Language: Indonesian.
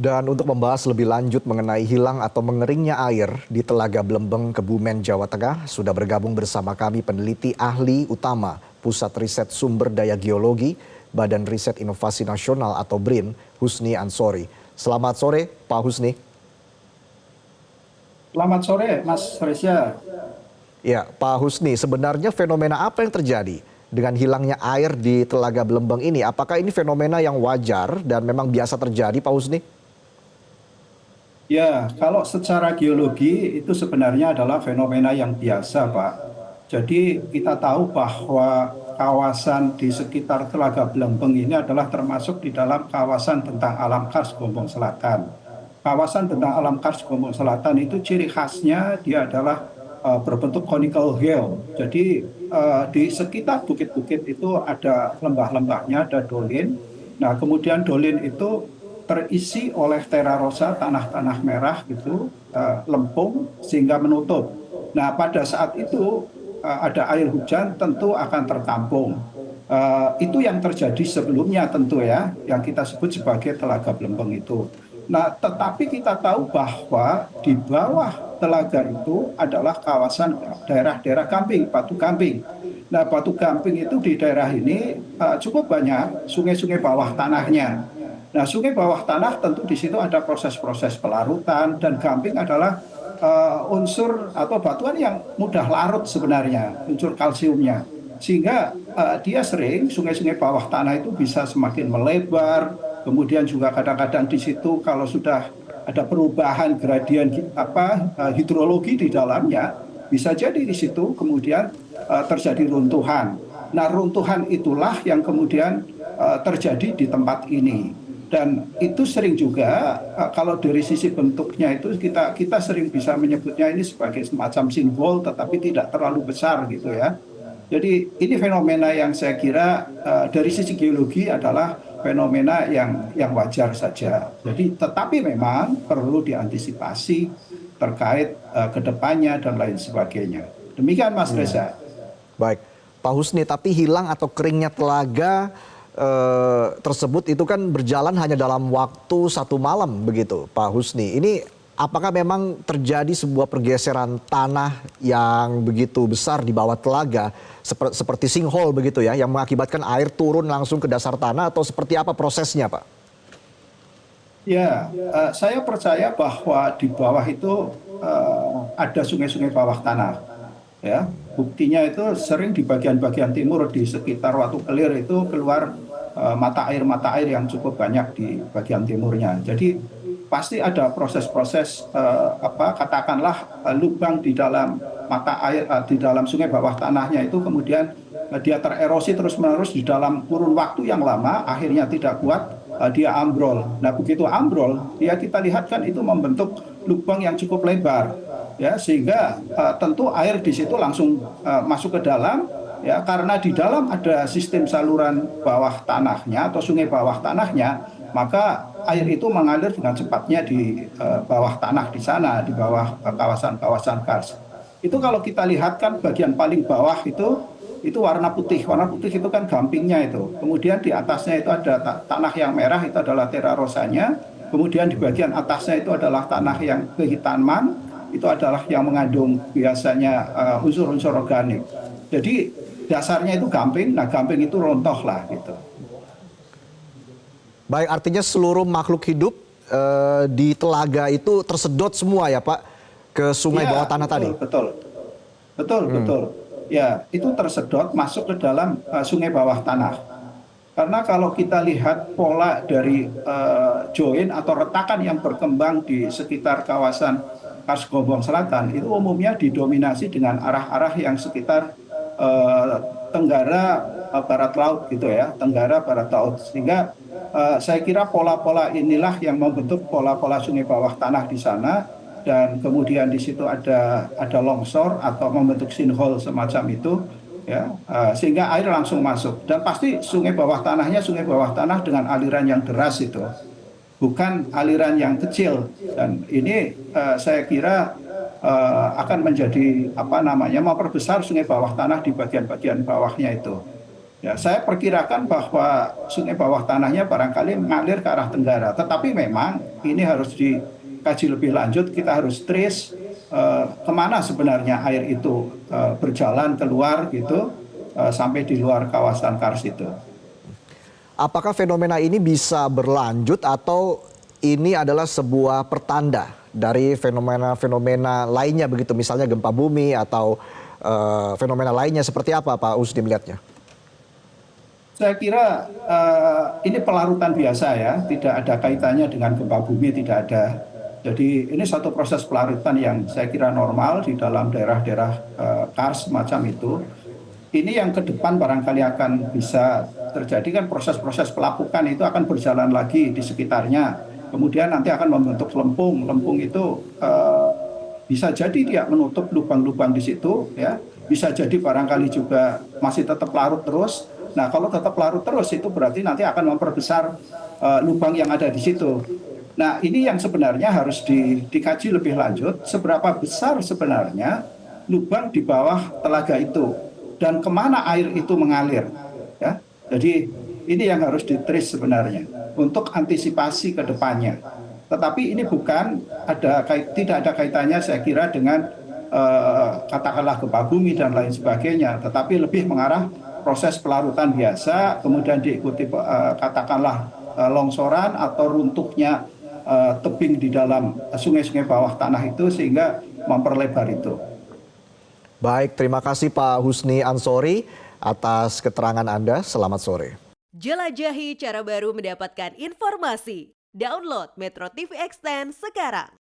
Dan untuk membahas lebih lanjut mengenai hilang atau mengeringnya air di Telaga Blembeng, Kebumen, Jawa Tengah, sudah bergabung bersama kami peneliti ahli utama Pusat Riset Sumber Daya Geologi, Badan Riset Inovasi Nasional atau BRIN, Husni Ansori. Selamat sore, Pak Husni. Selamat sore, Mas Resya. Ya, Pak Husni, sebenarnya fenomena apa yang terjadi dengan hilangnya air di Telaga Blembeng ini? Apakah ini fenomena yang wajar dan memang biasa terjadi, Pak Husni? Ya, kalau secara geologi itu sebenarnya adalah fenomena yang biasa, Pak. Jadi kita tahu bahwa kawasan di sekitar Telaga Blembeng ini adalah termasuk di dalam kawasan bentang alam kars Gombong Selatan. Kawasan bentang alam kars Gombong Selatan itu ciri khasnya dia adalah berbentuk conical hill. Jadi di sekitar bukit-bukit itu ada lembah-lembahnya, ada dolin. Nah, kemudian dolin itu terisi oleh terra rosa, tanah-tanah merah gitu, lempung sehingga menutup. Nah, pada saat itu ada air hujan tentu akan tertampung. Itu yang terjadi sebelumnya tentu ya, yang kita sebut sebagai Telaga Blembeng itu. Nah, tetapi kita tahu bahwa di bawah telaga itu adalah kawasan daerah-daerah Gamping, Batu Gamping. Nah, Batu Gamping itu di daerah ini cukup banyak sungai-sungai bawah tanahnya. Nah, sungai bawah tanah tentu di situ ada proses-proses pelarutan dan gamping adalah unsur atau batuan yang mudah larut sebenarnya, unsur kalsiumnya. Sehingga dia sering sungai-sungai bawah tanah itu bisa semakin melebar. Kemudian juga kadang-kadang di situ kalau sudah ada perubahan gradien hidrologi di dalamnya, bisa jadi di situ kemudian terjadi runtuhan. Nah, runtuhan itulah yang kemudian terjadi di tempat ini. Dan itu sering juga kalau dari sisi bentuknya itu kita sering bisa menyebutnya ini sebagai semacam simbol tetapi tidak terlalu besar gitu ya. Jadi ini fenomena yang saya kira dari sisi geologi adalah fenomena yang wajar saja. Jadi tetapi memang perlu diantisipasi terkait kedepannya dan lain sebagainya. Demikian Mas Reza. Baik, Pak Husni, tapi hilang atau keringnya telaga tersebut itu kan berjalan hanya dalam waktu 1 malam begitu, Pak Husni. Ini apakah memang terjadi sebuah pergeseran tanah yang begitu besar di bawah telaga seperti sinkhole begitu ya, yang mengakibatkan air turun langsung ke dasar tanah atau seperti apa prosesnya, Pak? Ya, saya percaya bahwa di bawah itu ada sungai-sungai bawah tanah. Ya, buktinya itu sering di bagian-bagian timur di sekitar Watu Kelir itu keluar mata air yang cukup banyak di bagian timurnya. Jadi pasti ada proses-proses katakanlah lubang di dalam mata air di dalam sungai bawah tanahnya itu kemudian dia tererosi terus-menerus di dalam kurun waktu yang lama, akhirnya tidak kuat, dia ambrol. Nah, begitu ambrol, ya kita lihat kan itu membentuk lubang yang cukup lebar. Ya, sehingga tentu air di situ langsung masuk ke dalam ya, karena di dalam ada sistem saluran bawah tanahnya atau sungai bawah tanahnya, maka air itu mengalir dengan cepatnya di bawah tanah di sana, di bawah kawasan-kawasan kars. Itu kalau kita lihat kan bagian paling bawah itu warna putih. Warna putih itu kan gampingnya itu. Kemudian di atasnya itu ada tanah yang merah, itu adalah terra rosanya. Kemudian di bagian atasnya itu adalah tanah yang kehitaman, itu adalah yang mengandung biasanya unsur-unsur organik. Jadi dasarnya itu gamping, nah gamping itu rontoh lah gitu. Baik, artinya seluruh makhluk hidup di telaga itu tersedot semua ya, Pak, ke sungai Ya, bawah tanah betul, tadi? betul. Ya, itu tersedot masuk ke dalam sungai bawah tanah. Karena kalau kita lihat pola dari join atau retakan yang berkembang di sekitar kawasan Kars Gombong Selatan itu umumnya didominasi dengan arah-arah yang sekitar tenggara barat laut gitu ya, tenggara barat laut. Sehingga saya kira pola-pola inilah yang membentuk pola-pola sungai bawah tanah di sana dan kemudian di situ ada longsor atau membentuk sinkhole semacam itu ya, sehingga air langsung masuk dan pasti sungai bawah tanahnya sungai bawah tanah dengan aliran yang deras itu, bukan aliran yang kecil. Dan ini saya kira akan menjadi memperbesar sungai bawah tanah di bagian-bagian bawahnya itu. Ya, saya perkirakan bahwa sungai bawah tanahnya barangkali mengalir ke arah tenggara. Tetapi memang ini harus dikaji lebih lanjut. Kita harus trace kemana sebenarnya air itu berjalan keluar gitu sampai di luar kawasan Kars itu. Apakah fenomena ini bisa berlanjut atau ini adalah sebuah pertanda dari fenomena-fenomena lainnya begitu, misalnya gempa bumi atau fenomena lainnya, seperti apa Pak Husni melihatnya? Saya kira ini pelarutan biasa ya, tidak ada kaitannya dengan gempa bumi, tidak ada. Jadi ini satu proses pelarutan yang saya kira normal di dalam daerah-daerah kars semacam itu. Ini yang ke depan barangkali akan bisa terjadi kan proses-proses pelapukan itu akan berjalan lagi di sekitarnya. Kemudian nanti akan membentuk lempung. Lempung itu bisa jadi dia menutup lubang-lubang di situ ya. Bisa jadi barangkali juga masih tetap larut terus. Nah, kalau tetap larut terus itu berarti nanti akan memperbesar lubang yang ada di situ. Nah, ini yang sebenarnya harus dikaji lebih lanjut, seberapa besar sebenarnya lubang di bawah telaga itu dan kemana air itu mengalir. Ya. Jadi ini yang harus ditrace sebenarnya untuk antisipasi ke depannya. Tetapi ini tidak ada kaitannya saya kira dengan katakanlah gempa bumi dan lain sebagainya, tetapi lebih mengarah proses pelarutan biasa, kemudian diikuti katakanlah longsoran atau runtuhnya tebing di dalam sungai-sungai bawah tanah itu sehingga memperlebar itu. Baik, terima kasih Pak Husni Ansori atas keterangan Anda. Selamat sore. Jelajahi cara baru mendapatkan informasi. Download Metro TV Extend sekarang.